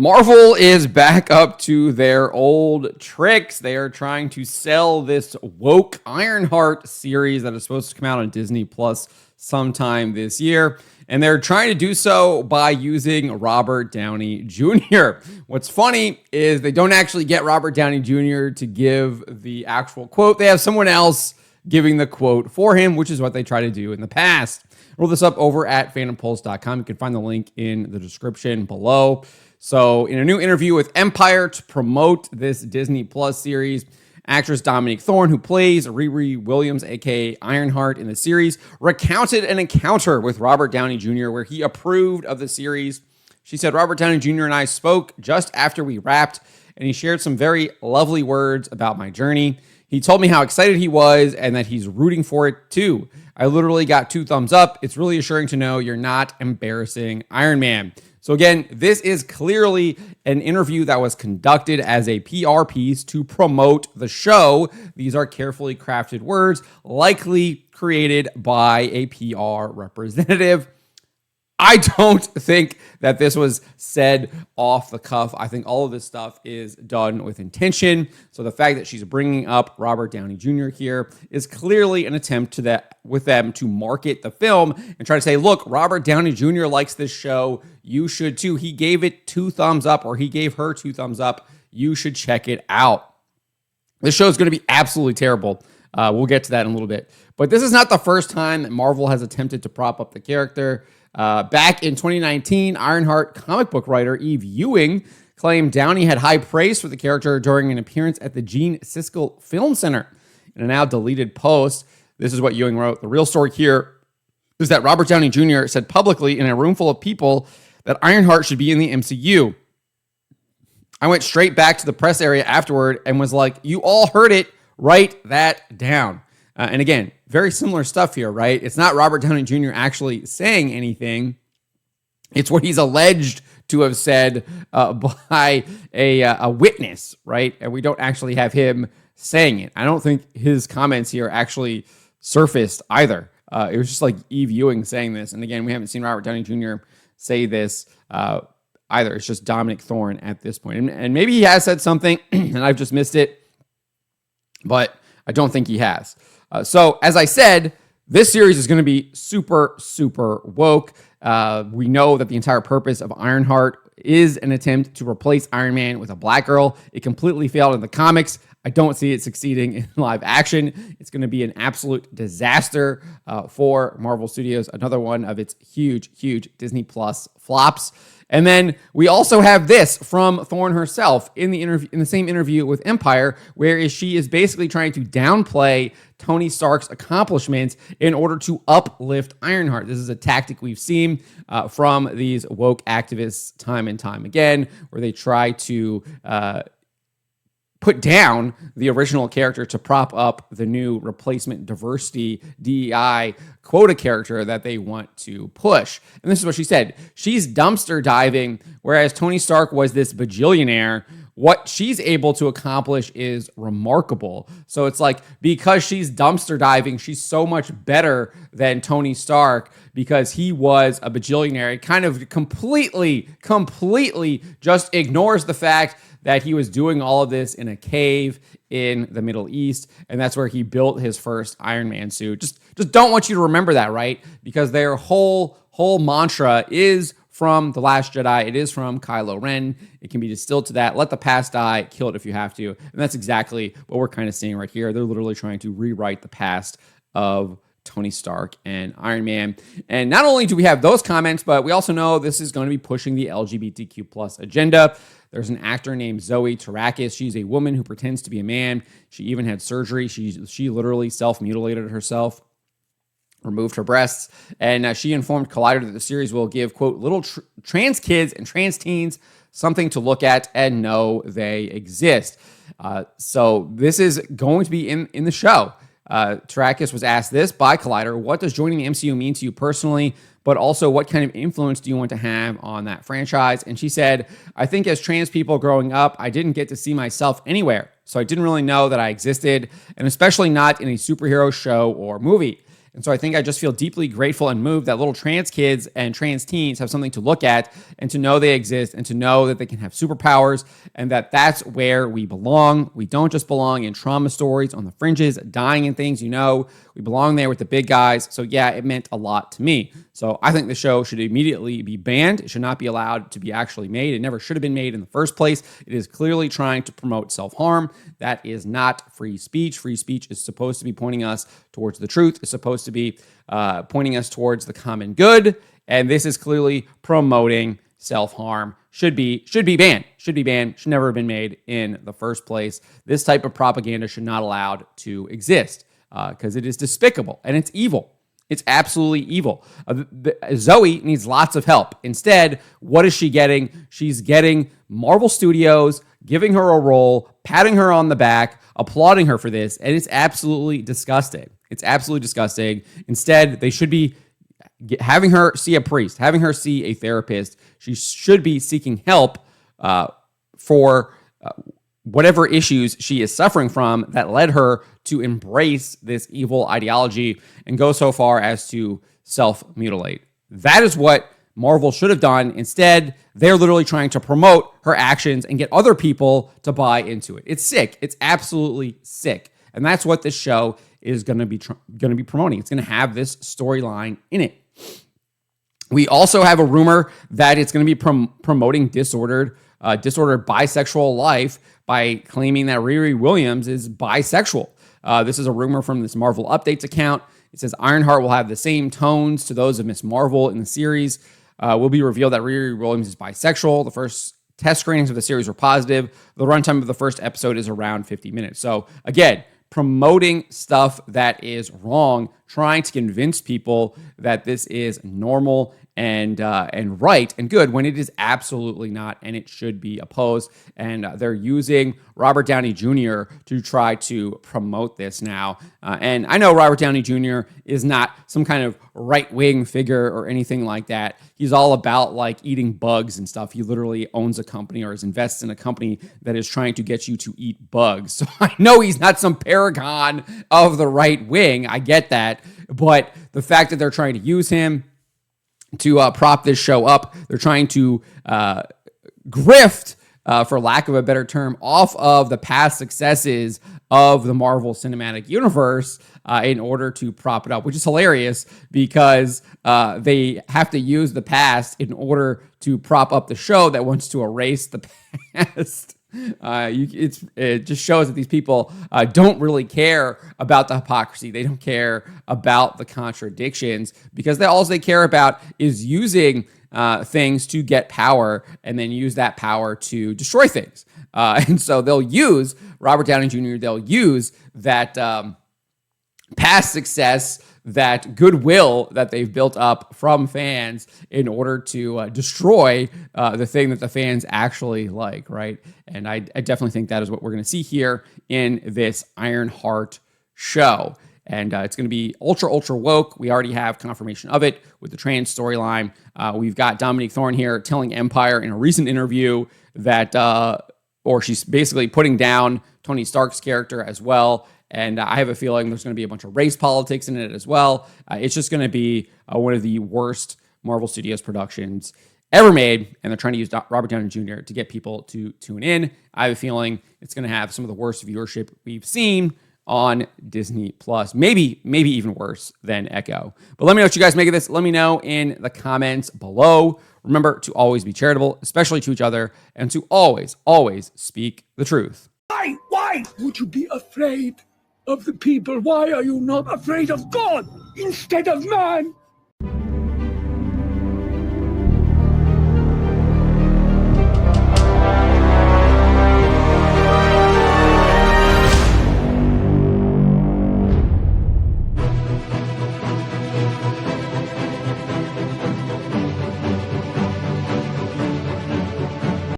Marvel is back up to their old tricks. They are trying to sell this woke Ironheart series that is supposed to come out on Disney Plus sometime this year. And they're trying to do so by using Robert Downey Jr. What's funny is they don't actually get Robert Downey Jr. to give the actual quote. They have someone else giving the quote for him, which is what they try to do in the past. Roll this up over at fandompulse.com. You can find the link in the description below. So in a new interview with Empire to promote this Disney Plus series, actress Dominique Thorne, who plays Riri Williams, aka Ironheart in the series, recounted an encounter with Robert Downey Jr. where he approved of the series. She said, Robert Downey Jr. and I spoke just after we wrapped, and he shared some very lovely words about my journey. He told me how excited he was and that he's rooting for it too. I literally got 2 thumbs up. It's really assuring to know you're not embarrassing Iron Man. So again, this is clearly an interview that was conducted as a PR piece to promote the show. These are carefully crafted words, likely created by a PR representative. I don't think that this was said off the cuff. I think all of this stuff is done with intention. So the fact that she's bringing up Robert Downey Jr. here is clearly an attempt with them to market the film and try to say, look, Robert Downey Jr. likes this show. You should too. He gave it 2 thumbs up, or he gave her 2 thumbs up. You should check it out. This show is going to be absolutely terrible. We'll get to that in a little bit. But this is not the first time that Marvel has attempted to prop up the character. Back in 2019, Ironheart comic book writer Eve Ewing claimed Downey had high praise for the character during an appearance at the Gene Siskel Film Center. In a now deleted post, this is what Ewing wrote. The real story here is that Robert Downey Jr. said publicly in a room full of people that Ironheart should be in the MCU. I went straight back to the press area afterward and was like, you all heard it, write that down. And again, very similar stuff here, right? It's not Robert Downey Jr. actually saying anything. It's what he's alleged to have said by a witness, right? And we don't actually have him saying it. I don't think his comments here actually surfaced either. It was just like Eve Ewing saying this. And again, we haven't seen Robert Downey Jr. say this either. It's just Dominique Thorne at this point. And maybe he has said something and I've just missed it, but I don't think he has. So as I said, this series is going to be super, super woke. We know that the entire purpose of Ironheart is an attempt to replace Iron Man with a black girl. It completely failed in the comics. I don't see it succeeding in live action. It's going to be an absolute disaster for Marvel Studios. Another one of its huge, huge Disney Plus flops. And then we also have this from Thorne herself in the same interview with Empire, where she is basically trying to downplay Tony Stark's accomplishments in order to uplift Ironheart. This is a tactic we've seen from these woke activists time and time again, where they try to put down the original character to prop up the new replacement diversity DEI quota character that they want to push. And this is what she said. She's dumpster diving, whereas Tony Stark was this bajillionaire. What she's able to accomplish is remarkable. So it's like, because she's dumpster diving, she's so much better than Tony Stark because he was a bajillionaire. It kind of completely just ignores the fact that he was doing all of this in a cave in the Middle East, and that's where he built his first Iron Man suit. Just don't want you to remember that, right? Because their whole mantra is from The Last Jedi. It is from Kylo Ren. It can be distilled to that. Let the past die. Kill it if you have to. And that's exactly what we're kind of seeing right here. They're literally trying to rewrite the past of Tony Stark and Iron Man. And not only do we have those comments, but we also know this is going to be pushing the LGBTQ plus agenda. There's an actor named Zoe Trackus. She's a woman who pretends to be a man. She even had surgery. She literally self-mutilated herself, removed her breasts, and she informed Collider that the series will give, quote, little trans kids and trans teens something to look at and know they exist. So this is going to be in the show. Trackus was asked this by Collider: what does joining the MCU mean to you personally, but also what kind of influence do you want to have on that franchise? And she said, I think as trans people growing up, I didn't get to see myself anywhere. So I didn't really know that I existed, and especially not in a superhero show or movie. And so I think I just feel deeply grateful and moved that little trans kids and trans teens have something to look at and to know they exist and to know that they can have superpowers and that that's where we belong. We don't just belong in trauma stories on the fringes, dying and things, we belong there with the big guys. So yeah, it meant a lot to me. So I think the show should immediately be banned. It should not be allowed to be actually made. It never should have been made in the first place. It is clearly trying to promote self-harm. That is not free speech. Free speech is supposed to be pointing us towards the truth. It's supposed to be pointing us towards the common good. And this is clearly promoting self-harm. Should be banned. Should never have been made in the first place. This type of propaganda should not allowed to exist because it is despicable and it's evil. It's absolutely evil. Zoe needs lots of help. Instead, what is she getting? She's getting Marvel Studios giving her a role, patting her on the back, applauding her for this, and it's absolutely disgusting. It's absolutely disgusting. Instead, they should be having her see a priest, having her see a therapist. She should be seeking help for whatever issues she is suffering from that led her to embrace this evil ideology and go so far as to self-mutilate. That is what Marvel should have done. Instead, they're literally trying to promote her actions and get other people to buy into it. It's sick. It's absolutely sick. And that's what this show is going to be promoting. It's going to have this storyline in it. We also have a rumor that it's going to be promoting disordered bisexual life by claiming that Riri Williams is bisexual. This is a rumor from this Marvel Updates account. It says Ironheart will have the same tones to those of Miss Marvel in the series. Will be revealed that Riri Williams is bisexual. The first test screenings of the series were positive. The runtime of the first episode is around 50 minutes. So again, promoting stuff that is wrong, trying to convince people that this is normal and right and good when it is absolutely not, and it should be opposed. And they're using Robert Downey Jr. to try to promote this now. And I know Robert Downey Jr. is not some kind of right-wing figure or anything like that. He's all about like eating bugs and stuff. He literally owns a company or is invested in a company that is trying to get you to eat bugs. So I know he's not some paragon of the right wing. I get that. But the fact that they're trying to use him to prop this show up, they're trying to grift, for lack of a better term, off of the past successes of the Marvel Cinematic Universe in order to prop it up, which is hilarious because they have to use the past in order to prop up the show that wants to erase the past. It just shows that these people don't really care about the hypocrisy. They don't care about the contradictions because all they care about is using things to get power and then use that power to destroy things. And so they'll use Robert Downey Jr. They'll use that past success, that goodwill that they've built up from fans in order to destroy the thing that the fans actually like, right? And I definitely think that is what we're going to see here in this Ironheart show. And it's going to be ultra woke. We already have confirmation of it with the trans storyline. We've got Dominique Thorne here telling Empire in a recent interview that, or she's basically putting down Tony Stark's character as well. And I have a feeling there's going to be a bunch of race politics in it as well. It's just going to be one of the worst Marvel Studios productions ever made. And they're trying to use Robert Downey Jr. to get people to tune in. I have a feeling it's going to have some of the worst viewership we've seen on Disney Plus. Maybe even worse than Echo. But let me know what you guys make of this. Let me know in the comments below. Remember to always be charitable, especially to each other, and to always speak the truth. Why would you be afraid of the people? Why are you not afraid of God instead of man?